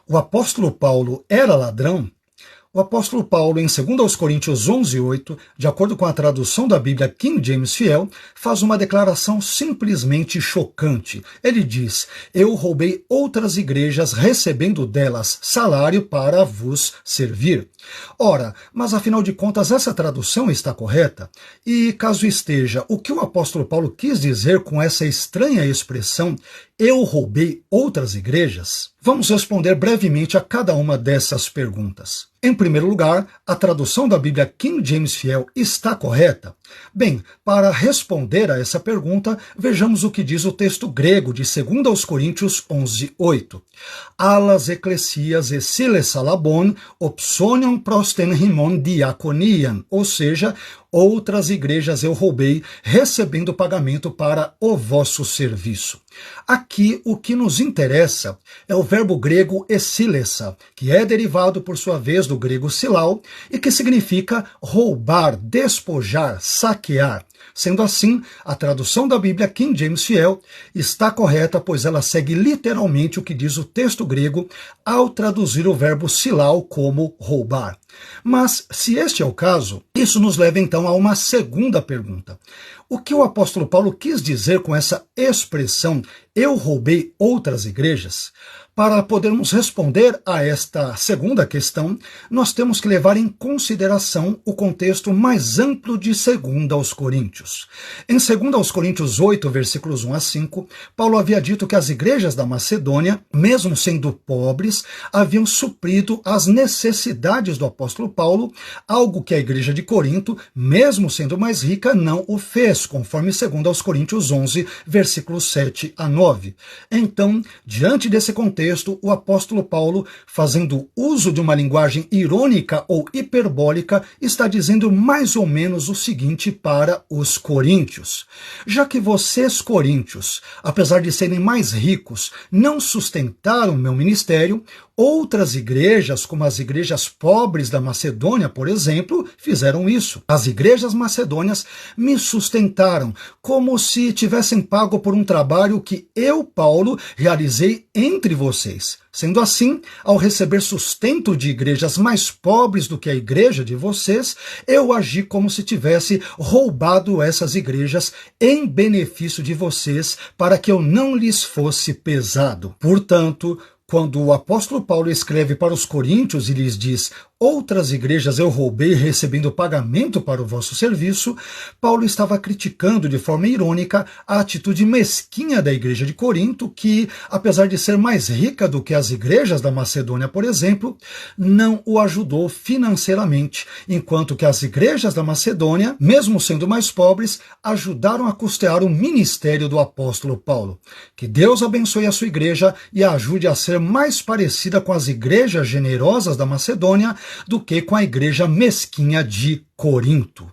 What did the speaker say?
O apóstolo Paulo era ladrão? O apóstolo Paulo, em 2 Coríntios 11:8, de acordo com a tradução da Bíblia King James Fiel, faz uma declaração simplesmente chocante. Ele diz: eu roubei outras igrejas, recebendo delas salário para vos servir. Ora, mas afinal de contas essa tradução está correta? E caso esteja, o que o apóstolo Paulo quis dizer com essa estranha expressão, eu roubei outras igrejas? Vamos responder brevemente a cada uma dessas perguntas. Em primeiro lugar, a tradução da Bíblia King James Fiel está correta? Bem, para responder a essa pergunta, vejamos o que diz o texto grego de 2 Coríntios 11:8. Alas ecclesias esilesalabon opsonion prosten himon diaconian, ou seja, outras igrejas eu roubei, recebendo pagamento para o vosso serviço. Aqui o que nos interessa é o verbo grego esilesa, que é derivado por sua vez do grego silau e que significa roubar, despojar, saquear. Sendo assim, a tradução da Bíblia King James Fiel está correta, pois ela segue literalmente o que diz o texto grego ao traduzir o verbo silau como roubar. Mas, se este é o caso, isso nos leva então a uma segunda pergunta. O que o apóstolo Paulo quis dizer com essa expressão, eu roubei outras igrejas? Para podermos responder a esta segunda questão, nós temos que levar em consideração o contexto mais amplo de 2 Coríntios. Em 2 Coríntios 8, versículos 1 a 5, Paulo havia dito que as igrejas da Macedônia, mesmo sendo pobres, haviam suprido as necessidades do apóstolo Paulo, algo que a igreja de Corinto, mesmo sendo mais rica, não o fez, conforme 2 Coríntios 11, versículos 7 a 9. Então, diante desse contexto, o apóstolo Paulo, fazendo uso de uma linguagem irônica ou hiperbólica, está dizendo mais ou menos o seguinte para os coríntios: já que vocês, coríntios, apesar de serem mais ricos, não sustentaram meu ministério, outras igrejas, como as igrejas pobres da Macedônia, por exemplo, fizeram isso. As igrejas macedônias me sustentaram, como se tivessem pago por um trabalho que eu, Paulo, realizei entre vocês. Sendo assim, ao receber sustento de igrejas mais pobres do que a igreja de vocês, eu agi como se tivesse roubado essas igrejas em benefício de vocês, para que eu não lhes fosse pesado. Portanto, quando o apóstolo Paulo escreve para os coríntios e lhes diz: outras igrejas eu roubei recebendo pagamento para o vosso serviço, Paulo estava criticando de forma irônica a atitude mesquinha da igreja de Corinto, que, apesar de ser mais rica do que as igrejas da Macedônia, por exemplo, não o ajudou financeiramente, enquanto que as igrejas da Macedônia, mesmo sendo mais pobres, ajudaram a custear o ministério do apóstolo Paulo. Que Deus abençoe a sua igreja e a ajude a ser mais parecida com as igrejas generosas da Macedônia do que com a igreja mesquinha de Corinto.